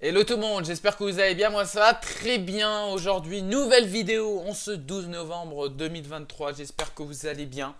Hello tout le monde, j'espère que vous allez bien, moi ça va très bien aujourd'hui, nouvelle vidéo en ce 12 novembre 2023, j'espère que vous allez bien.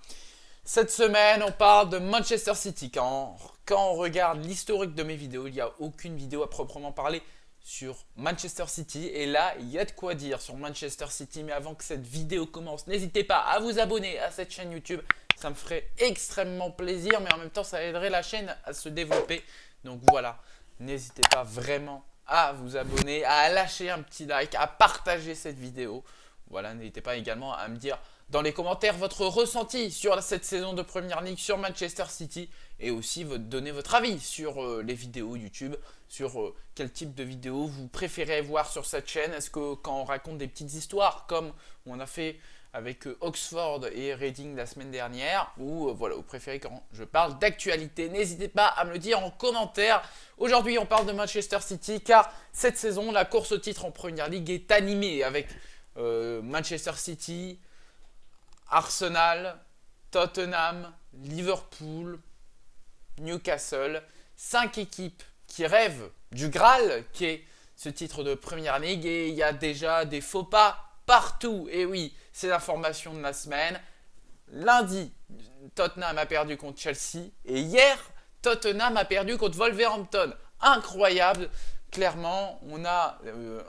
Cette semaine on parle de Manchester City, quand on regarde l'historique de mes vidéos, il n'y a aucune vidéo à proprement parler sur Manchester City, et là il y a de quoi dire sur Manchester City, mais avant que cette vidéo commence, n'hésitez pas à vous abonner à cette chaîne YouTube, ça me ferait extrêmement plaisir, mais en même temps ça aiderait la chaîne à se développer, donc voilà. N'hésitez pas vraiment à vous abonner, à lâcher un petit like, à partager cette vidéo. Voilà, n'hésitez pas également à me dire dans les commentaires votre ressenti sur cette saison de Première Ligue, sur Manchester City, et aussi donner votre avis sur les vidéos YouTube, sur quel type de vidéos vous préférez voir sur cette chaîne. Est-ce que quand on raconte des petites histoires comme on a fait avec Oxford et Reading la semaine dernière, ou voilà, vous préférez quand je parle d'actualité, n'hésitez pas à me le dire en commentaire. Aujourd'hui on parle de Manchester City car cette saison la course au titre en Première Ligue est animée avec Manchester City, Arsenal, Tottenham, Liverpool, Newcastle, 5 équipes qui rêvent du Graal qui est ce titre de Première Ligue, et il y a déjà des faux pas partout. Et oui, c'est l'information de la semaine. Lundi, Tottenham a perdu contre Chelsea, et hier, Tottenham a perdu contre Wolverhampton. Incroyable. Clairement, on a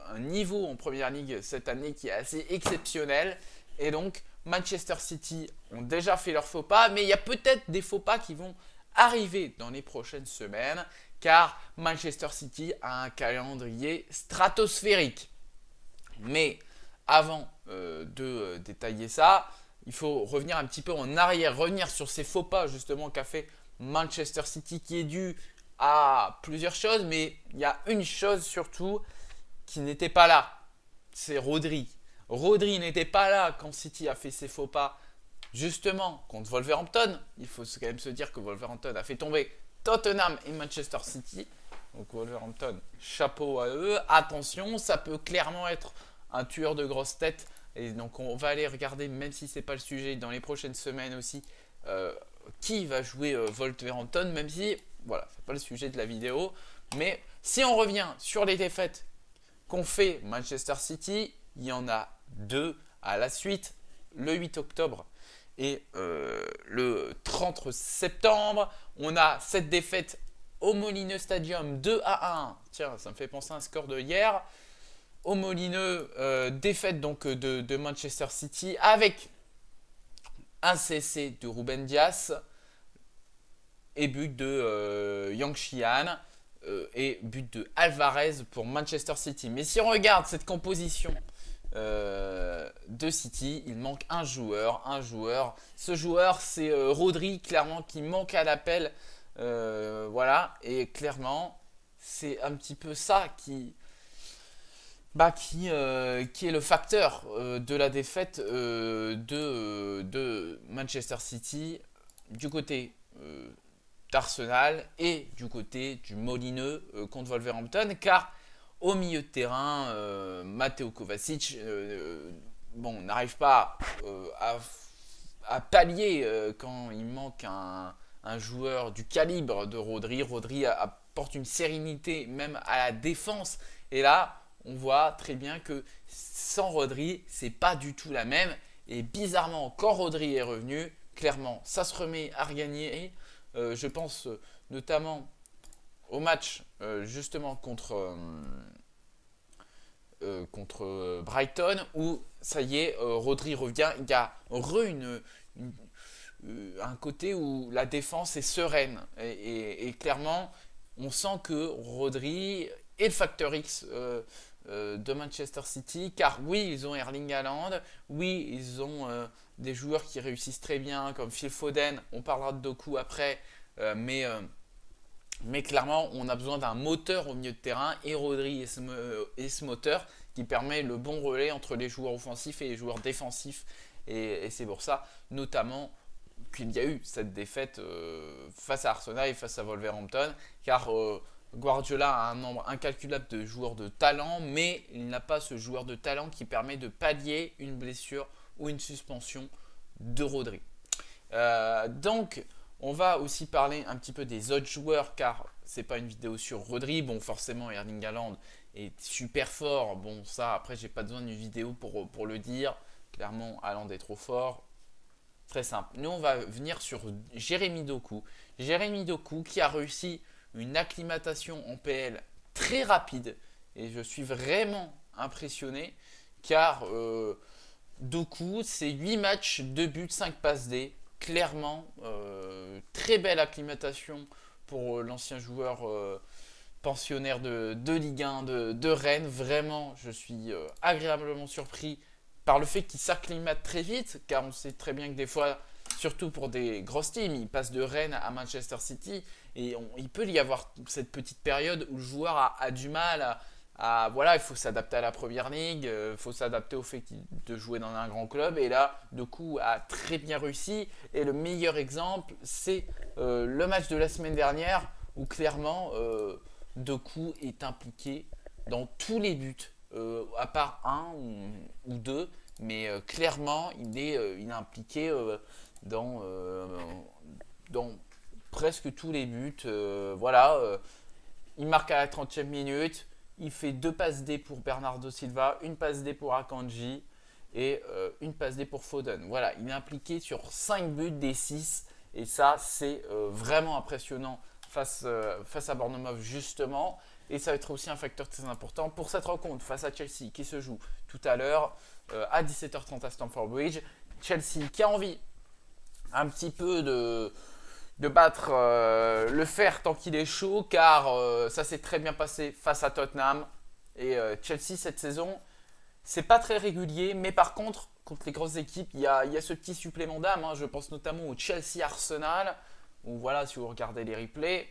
un niveau en Première Ligue cette année qui est assez exceptionnel. Et donc, Manchester City ont déjà fait leurs faux pas, mais il y a peut-être des faux pas qui vont arriver dans les prochaines semaines, car Manchester City a un calendrier stratosphérique. Mais avant de détailler ça, il faut revenir un petit peu en arrière, revenir sur ces faux pas justement qu'a fait Manchester City, qui est dû à plusieurs choses, mais il y a une chose surtout qui n'était pas là, c'est Rodri. Rodri n'était pas là quand City a fait ses faux pas, justement contre Wolverhampton. Il faut quand même se dire que Wolverhampton a fait tomber Tottenham et Manchester City. Donc Wolverhampton, chapeau à eux. Attention, ça peut clairement être un tueur de grosses têtes. Et donc on va aller regarder, même si c'est pas le sujet, dans les prochaines semaines aussi, qui va jouer Wolverhampton, même si, voilà, c'est pas le sujet de la vidéo. Mais si on revient sur les défaites qu'ont fait Manchester City, il y en a deux à la suite, le 8 octobre et le 30 septembre. On a cette défaite au Molineux Stadium 2-1. Tiens, ça me fait penser à un score de hier. Au Molineux, défaite donc de Manchester City avec un CC de Ruben Dias et but de Yang Xian et but de Alvarez pour Manchester City. Mais si on regarde cette composition de City, il manque un joueur. Ce joueur, c'est Rodri, clairement, qui manque à l'appel. Voilà, et clairement, c'est un petit peu ça qui est le facteur de la défaite de Manchester City du côté d'Arsenal et du côté du Molineux contre Wolverhampton, car au milieu de terrain, Mateo Kovacic n'arrive pas à pallier quand il manque un joueur du calibre de Rodri. Rodri apporte une sérénité même à la défense, et là on voit très bien que sans Rodri, c'est pas du tout la même. Et bizarrement, quand Rodri est revenu, clairement, ça se remet à regagner. Je pense notamment au match justement contre Brighton, où ça y est, Rodri revient. Il y a un côté où la défense est sereine. Et clairement, on sent que Rodri est le facteur X de Manchester City, car oui, ils ont Erling Haaland, oui, ils ont des joueurs qui réussissent très bien comme Phil Foden, on parlera de Doku après, mais clairement on a besoin d'un moteur au milieu de terrain, et Rodri est ce moteur qui permet le bon relais entre les joueurs offensifs et les joueurs défensifs, et c'est pour ça notamment qu'il y a eu cette défaite face à Arsenal et face à Wolverhampton, car Guardiola a un nombre incalculable de joueurs de talent, mais il n'a pas ce joueur de talent qui permet de pallier une blessure ou une suspension de Rodri. Donc, on va aussi parler un petit peu des autres joueurs, car c'est pas une vidéo sur Rodri. Bon, forcément, Erling Haaland est super fort. Bon, ça, après, j'ai pas besoin d'une vidéo pour le dire. Clairement, Haaland est trop fort. Très simple. Nous, on va venir sur Jérémy Doku. Jérémy Doku qui a réussi une acclimatation en PL très rapide. Et je suis vraiment impressionné car Doku, c'est 8 matchs, 2 buts, 5 passes D. Clairement, très belle acclimatation pour l'ancien joueur pensionnaire de Ligue 1 de Rennes. Vraiment, je suis agréablement surpris par le fait qu'il s'acclimate très vite, car on sait très bien que des fois, surtout pour des grosses teams, il passe de Rennes à Manchester City, et il peut y avoir cette petite période où le joueur a du mal voilà, il faut s'adapter à la première ligue, il faut s'adapter au fait de jouer dans un grand club, et là, Doku a très bien réussi, et le meilleur exemple, c'est le match de la semaine dernière, où clairement, Doku est impliqué dans tous les buts. À part un ou deux, mais clairement il est impliqué dans presque tous les buts. Voilà, il marque à la 30e minute, il fait 2 passes D pour Bernardo Silva, une passe D pour Akanji et une passe D pour Foden. Voilà, il est impliqué sur 5 buts des 6 et ça c'est vraiment impressionnant face à Bournemouth justement. Et ça va être aussi un facteur très important pour cette rencontre face à Chelsea qui se joue tout à l'heure à 17h30 à Stamford Bridge. Chelsea qui a envie un petit peu de battre le fer tant qu'il est chaud car ça s'est très bien passé face à Tottenham. Et Chelsea cette saison, c'est pas très régulier, mais par contre les grosses équipes, il y a ce petit supplément d'âme. Je pense notamment au Chelsea Arsenal où voilà, si vous regardez les replays,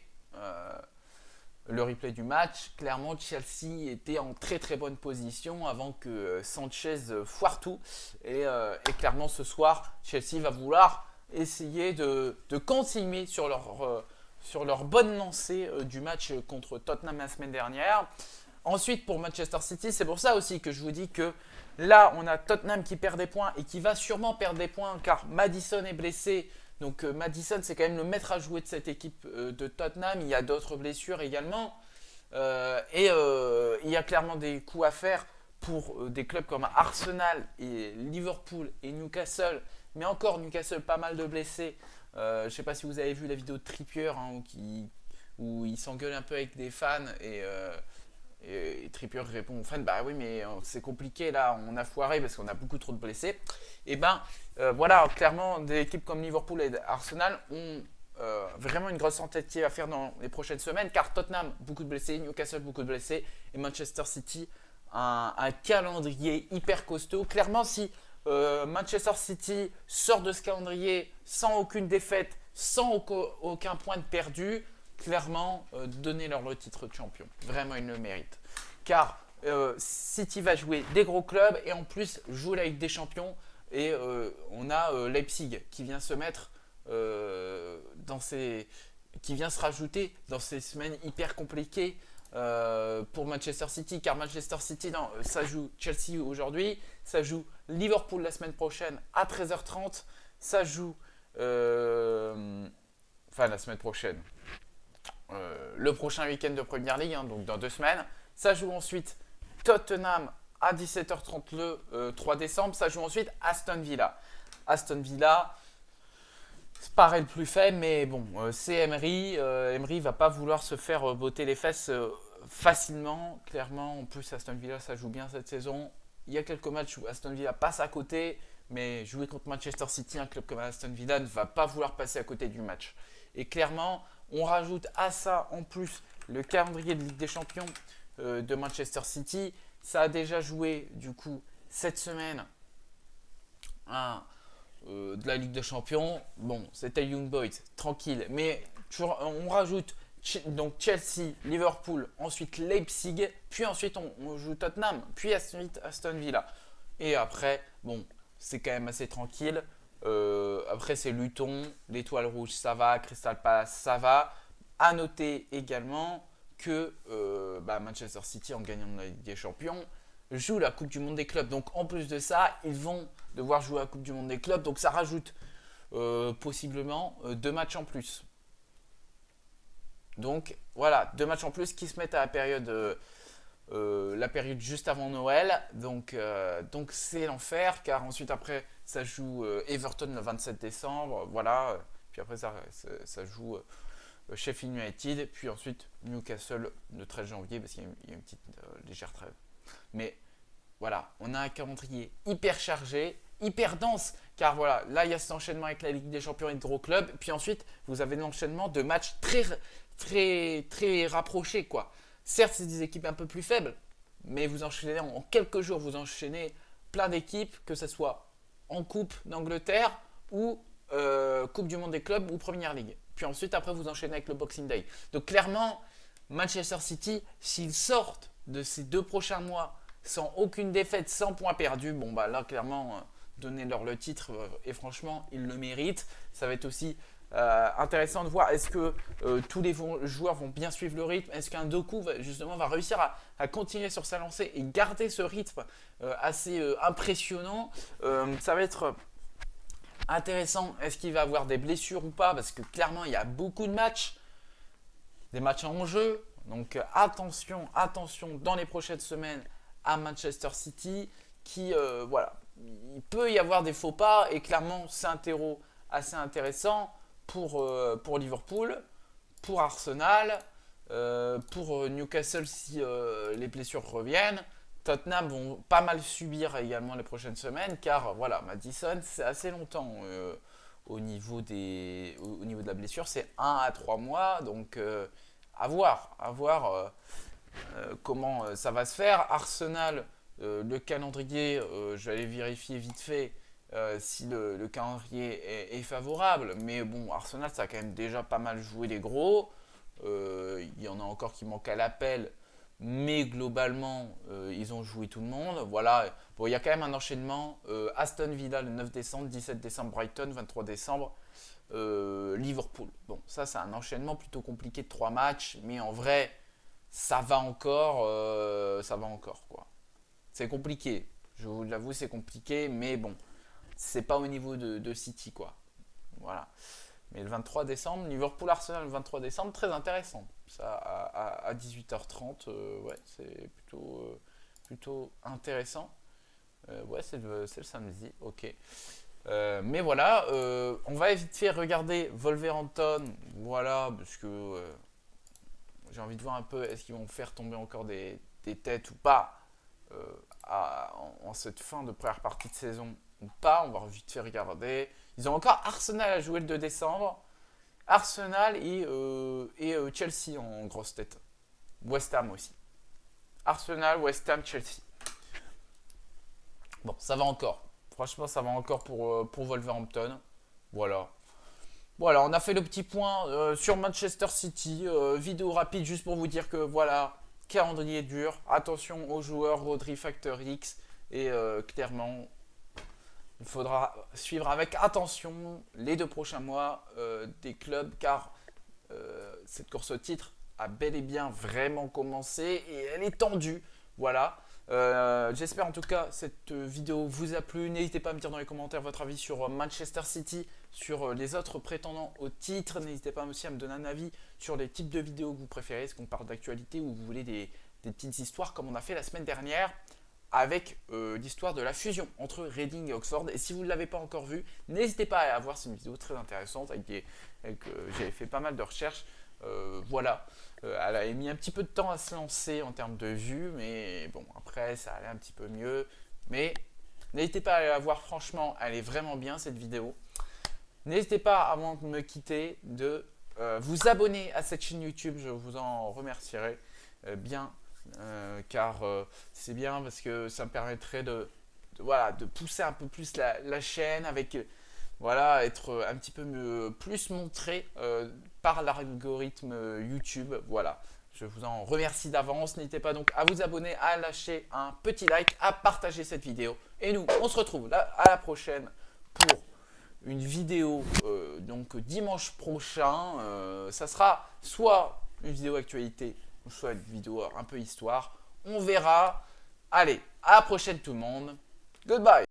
le replay du match, clairement Chelsea était en très très bonne position avant que Sanchez foire tout. Et clairement ce soir, Chelsea va vouloir essayer de continuer sur leur bonne lancée du match contre Tottenham la semaine dernière. Ensuite pour Manchester City, c'est pour ça aussi que je vous dis que là on a Tottenham qui perd des points et qui va sûrement perdre des points car Maddison est blessé. Donc Maddison, c'est quand même le maître à jouer de cette équipe de Tottenham. Il y a d'autres blessures également. Il y a clairement des coups à faire pour des clubs comme Arsenal et Liverpool et Newcastle. Mais encore Newcastle, pas mal de blessés. Je ne sais pas si vous avez vu la vidéo de Trippier où il s'engueule un peu avec des fans et Trippier répond aux fans, bah oui mais c'est compliqué là, on a foiré parce qu'on a beaucoup trop de blessés. Et voilà, clairement des équipes comme Liverpool et Arsenal ont vraiment une grosse tentative à faire dans les prochaines semaines car Tottenham, beaucoup de blessés, Newcastle, beaucoup de blessés et Manchester City, un calendrier hyper costaud. Clairement si Manchester City sort de ce calendrier sans aucune défaite, sans aucun point de perdu, clairement, donnez-leur le titre de champion. Vraiment, ils le méritent. Car City va jouer des gros clubs et en plus joue la Ligue des Champions. Et on a Leipzig qui vient se mettre qui vient se rajouter dans ces semaines hyper compliquées pour Manchester City. Car Manchester City, ça joue Chelsea aujourd'hui, ça joue Liverpool la semaine prochaine à 13h30, ça joue la semaine prochaine. Le prochain week-end de Première Ligue, donc dans 2 semaines. Ça joue ensuite Tottenham à 17h30 le 3 décembre. Ça joue ensuite Aston Villa. Aston Villa, c'est pareil le plus faible, mais bon, c'est Emery. Emery va pas vouloir se faire botter les fesses facilement. Clairement, en plus Aston Villa, ça joue bien cette saison. Il y a quelques matchs où Aston Villa passe à côté, mais jouer contre Manchester City, un club comme Aston Villa ne va pas vouloir passer à côté du match. Et clairement, on rajoute à ça en plus le calendrier de Ligue des Champions de Manchester City. Ça a déjà joué du coup cette semaine de la Ligue des Champions. Bon, c'était Young Boys, tranquille. Mais on rajoute donc Chelsea, Liverpool, ensuite Leipzig, puis ensuite on joue Tottenham, puis ensuite Aston Villa. Et après, bon, c'est quand même assez tranquille. Après c'est Luton, l'Étoile Rouge ça va, Crystal Palace ça va. À noter également que Manchester City en gagnant la Ligue des Champions joue la Coupe du Monde des clubs. Donc en plus de ça, ils vont devoir jouer la Coupe du Monde des clubs. Donc ça rajoute possiblement 2 matchs en plus. Donc voilà, 2 matchs en plus qui se mettent à la période juste avant Noël. Donc c'est l'enfer, car ensuite après ça joue Everton le 27 décembre. Voilà, puis après ça joue Sheffield United, puis ensuite Newcastle le 13 janvier parce qu'il y a une petite légère trêve. Mais voilà, on a un calendrier hyper chargé, hyper dense, car voilà, là il y a cet enchaînement avec la Ligue des Champions et de gros clubs, puis ensuite vous avez l'enchaînement de matchs très rapprochés, quoi. Certes, c'est des équipes un peu plus faibles, mais vous enchaînez en quelques jours, vous enchaînez plein d'équipes, que ce soit en Coupe d'Angleterre ou Coupe du Monde des clubs ou Première Ligue. Puis ensuite, après, vous enchaînez avec le Boxing Day. Donc clairement, Manchester City, s'ils sortent de ces 2 prochains mois sans aucune défaite, sans points perdus, bon bah là clairement, donnez-leur le titre et franchement, ils le méritent. Ça va être aussi intéressant de voir est-ce que tous les joueurs vont bien suivre le rythme, est-ce qu'un Doku justement va réussir à continuer sur sa lancée et garder ce rythme assez impressionnant. Ça va être intéressant, est-ce qu'il va avoir des blessures ou pas, parce que clairement il y a beaucoup de matchs, des matchs en jeu, donc attention dans les prochaines semaines à Manchester City qui voilà, il peut y avoir des faux pas et clairement c'est un terreau assez intéressant pour Liverpool, pour Arsenal, pour Newcastle si les blessures reviennent. Tottenham vont pas mal subir également les prochaines semaines car voilà, Maddison c'est assez longtemps au niveau de la blessure, c'est 1 à 3 mois, donc à voir comment ça va se faire. Arsenal, le calendrier, je vais aller vérifier vite fait si le calendrier est favorable, mais bon, Arsenal ça a quand même déjà pas mal joué les gros, il y en a encore qui manquent à l'appel, mais globalement ils ont joué tout le monde. Voilà, bon, il y a quand même un enchaînement, Aston Villa le 9 décembre, 17 décembre Brighton, 23 décembre Liverpool. Bon, ça c'est un enchaînement plutôt compliqué de 3 matchs, mais en vrai ça va encore quoi. C'est compliqué, je vous l'avoue, c'est compliqué, mais bon, c'est pas au niveau de City quoi. Voilà. Mais le 23 décembre, Liverpool-Arsenal le 23 décembre, très intéressant. Ça à 18h30, ouais, c'est plutôt intéressant. Ouais, c'est le samedi, ok. Mais voilà, on va vite fait regarder Wolverhampton, voilà, parce que j'ai envie de voir un peu est-ce qu'ils vont faire tomber encore des têtes ou pas en cette fin de première partie de saison ou pas. On va vite fait regarder. Ils ont encore Arsenal à jouer le 2 décembre. Arsenal et Chelsea en grosse tête. West Ham aussi. Arsenal, West Ham, Chelsea. Bon, ça va encore. Franchement, ça va encore pour Wolverhampton. Voilà. Voilà, on a fait le petit point sur Manchester City. Vidéo rapide juste pour vous dire que voilà, calendrier dur. Attention aux joueurs Rodri, Factor X. Et clairement, il faudra suivre avec attention les 2 prochains mois des clubs car cette course au titre a bel et bien vraiment commencé et elle est tendue. Voilà. J'espère en tout cas cette vidéo vous a plu. N'hésitez pas à me dire dans les commentaires votre avis sur Manchester City, sur les autres prétendants au titre. N'hésitez pas aussi à me donner un avis sur les types de vidéos que vous préférez. Est-ce qu'on parle d'actualité ou vous voulez des petites histoires comme on a fait la semaine dernière avec l'histoire de la fusion entre Reading et Oxford. Et si vous ne l'avez pas encore vu, n'hésitez pas à voir, c'est une vidéo très intéressante j'avais fait pas mal de recherches. Voilà, elle a mis un petit peu de temps à se lancer en termes de vues, mais bon, après ça allait un petit peu mieux. Mais n'hésitez pas à la voir, franchement, elle est vraiment bien cette vidéo. N'hésitez pas, avant de me quitter, de vous abonner à cette chaîne YouTube, je vous en remercierai bien. Car c'est bien parce que ça me permettrait voilà, de pousser un peu plus la chaîne avec voilà, être un petit peu plus montré par l'algorithme YouTube. Voilà, je vous en remercie d'avance. N'hésitez pas donc à vous abonner, à lâcher un petit like, à partager cette vidéo. Et nous, on se retrouve là à la prochaine pour une vidéo donc dimanche prochain. Ça sera soit une vidéo actualité, soit une vidéo un peu histoire. On verra. Allez, à la prochaine tout le monde. Goodbye.